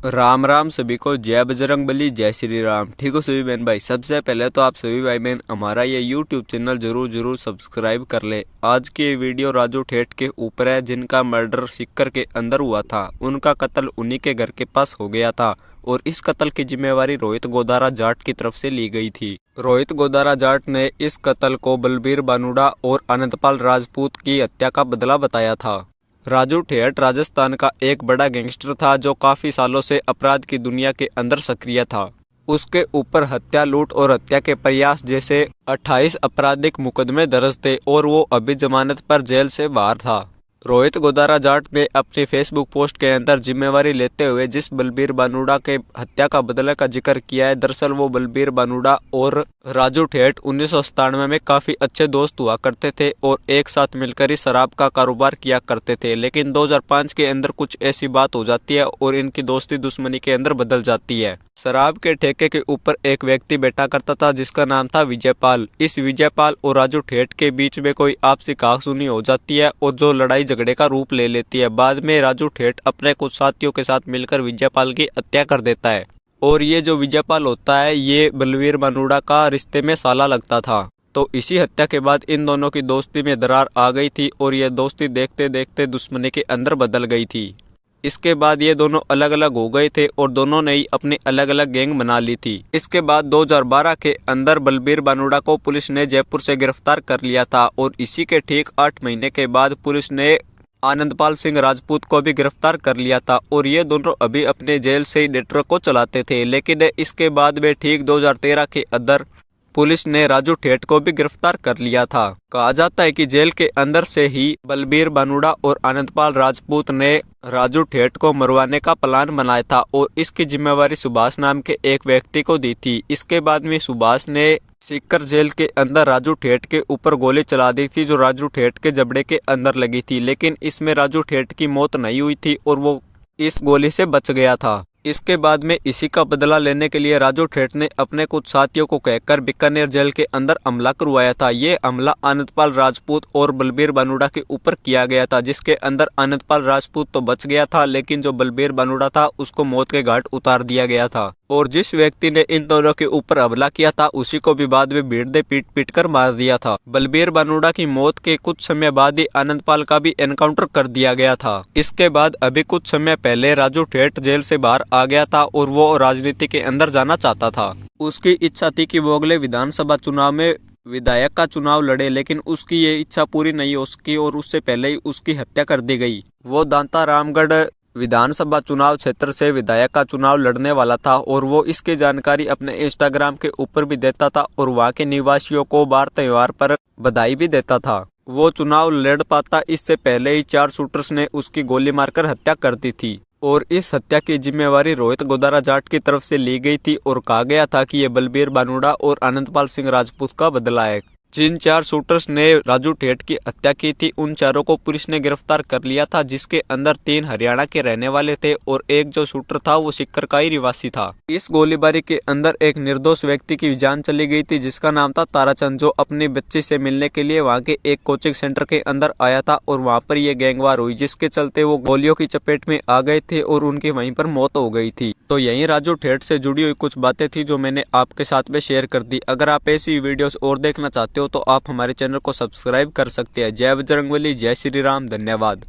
राम राम सभी को। जय बजरंगबली, जय श्री राम। ठीक हो सभी बहन भाई। सबसे पहले तो आप सभी भाई बहन हमारा ये YouTube चैनल जरूर सब्सक्राइब कर ले। आज की वीडियो राजू ठेठ के ऊपर है, जिनका मर्डर सीकर के अंदर हुआ था। उनका कत्ल उन्हीं के घर के पास हो गया था और इस कत्ल की जिम्मेवारी रोहित गोदारा जाट की तरफ से ली गई थी। रोहित गोदारा जाट ने इस कत्ल को बलबीर बानुड़ा और अनंतपाल राजपूत की हत्या का बदला बताया था। राजू ठेठ राजस्थान का एक बड़ा गैंगस्टर था जो काफी सालों से अपराध की दुनिया के अंदर सक्रिय था। उसके ऊपर हत्या, लूट और हत्या के प्रयास जैसे 28 आपराधिक मुकदमे दर्ज थे और वो अभी जमानत पर जेल से बाहर था। रोहित गोदारा जाट ने अपनी फेसबुक पोस्ट के अंदर जिम्मेवारी लेते हुए जिस बलबीर बानुड़ा के हत्या का बदले का जिक्र किया है, दरअसल वो बलबीर बानुड़ा और राजू ठेठ 1997 में काफी अच्छे दोस्त हुआ करते थे और एक साथ मिलकर ही शराब का कारोबार किया करते थे। लेकिन 2005 के अंदर कुछ ऐसी बात हो जाती है और इनकी दोस्ती दुश्मनी के अंदर बदल जाती है। शराब के ठेके के ऊपर एक व्यक्ति बैठा करता था जिसका नाम था विजयपाल। इस विजयपाल और राजू ठेठ के बीच में कोई आपसी कहासुनी हो जाती है और जो लड़ाई झगड़े का रूप ले लेती है। बाद में राजू ठेठ अपने कुछ साथियों के साथ मिलकर विजयपाल की हत्या कर देता है और ये जो विजयपाल होता है ये बलबीर बानुड़ा का रिश्ते में साला लगता था। तो इसी हत्या के बाद इन दोनों की दोस्ती में दरार आ गई थी और ये दोस्ती देखते देखते दुश्मनी के अंदर बदल गई थी। इसके बाद ये दोनों अलग अलग हो गए थे और दोनों ने ही अपनी अलग अलग गैंग बना ली थी। इसके बाद 2012 के अंदर बलबीर बानुड़ा को पुलिस ने जयपुर से गिरफ्तार कर लिया था और इसी के ठीक 8 महीने के बाद पुलिस ने आनंदपाल सिंह राजपूत को भी गिरफ्तार कर लिया था और ये दोनों अभी अपने जेल से ही नेटवर्क को चलाते थे। लेकिन इसके बाद में ठीक 2013 के अंदर पुलिस ने राजू ठेठ को भी गिरफ्तार कर लिया था। कहा जाता है कि जेल के अंदर से ही बलबीर बानुड़ा और आनंदपाल राजपूत ने राजू ठेठ को मरवाने का प्लान बनाया था और इसकी जिम्मेवारी सुभाष नाम के एक व्यक्ति को दी थी। इसके बाद में सुभाष ने सीकर जेल के अंदर राजू ठेठ के ऊपर गोली चला दी थी जो राजू ठेठ के जबड़े के अंदर लगी थी। लेकिन इसमें राजू ठेठ की मौत नहीं हुई थी और वो इस गोली से बच गया था। इसके बाद में इसी का बदला लेने के लिए राजू ठेठ ने अपने कुछ साथियों को कहकर बीकानेर जेल के अंदर हमला करवाया था। ये हमला आनंदपाल राजपूत और बलबीर बानुड़ा के ऊपर किया गया था, जिसके अंदर आनंदपाल राजपूत तो बच गया था लेकिन जो बलबीर बानुड़ा था उसको मौत के घाट उतार दिया गया था। और जिस व्यक्ति ने इन दोनों के ऊपर हमला किया था उसी को भी बाद में भीड़ दे पीट पीट कर मार दिया था। बलबीर बानुड़ा की मौत के कुछ समय बाद ही आनंदपाल का भी एनकाउंटर कर दिया गया था। इसके बाद अभी कुछ समय पहले राजू ठेठ जेल से बाहर आ गया था और वो राजनीति के अंदर जाना चाहता था। उसकी इच्छा थी कि वो अगले विधानसभा चुनाव में विधायक का चुनाव लड़े, लेकिन उसकी ये इच्छा पूरी नहीं हो सकी और उससे पहले ही उसकी हत्या कर दी गई। वो दांता रामगढ़ विधानसभा चुनाव क्षेत्र से विधायक का चुनाव लड़ने वाला था और वो इसकी जानकारी अपने इंस्टाग्राम के ऊपर भी देता था और वहाँ के निवासियों को बार त्योहार पर बधाई भी देता था। वो चुनाव लड़ पाता इससे पहले ही 4 शूटर्स ने उसकी गोली मारकर हत्या कर दी थी और इस हत्या की जिम्मेवारी रोहित गोदारा जाट की तरफ से ली गई थी और कहा गया था कि ये बलबीर बानुड़ा और आनंदपाल सिंह राजपूत का बदला है। जिन 4 शूटर्स ने राजू ठेठ की हत्या की थी उन चारों को पुलिस ने गिरफ्तार कर लिया था, जिसके अंदर 3 हरियाणा के रहने वाले थे और एक जो शूटर था वो सीकर का ही निवासी था। इस गोलीबारी के अंदर एक निर्दोष व्यक्ति की जान चली गई थी जिसका नाम था ताराचंद, जो अपनी बच्ची से मिलने के लिए वहाँ के एक कोचिंग सेंटर के अंदर आया था और वहाँ पर ये गैंगवार हुई, जिसके चलते वो गोलियों की चपेट में आ गए थे और उनकी वहीं पर मौत हो गई थी। तो यही राजू ठेठ से जुड़ी हुई कुछ बातें थी जो मैंने आपके साथ में शेयर कर दी। अगर आप ऐसी वीडियोस और देखना चाहते हो तो आप हमारे चैनल को सब्सक्राइब कर सकते हैं। जय बजरंगबली, जय श्री राम। धन्यवाद।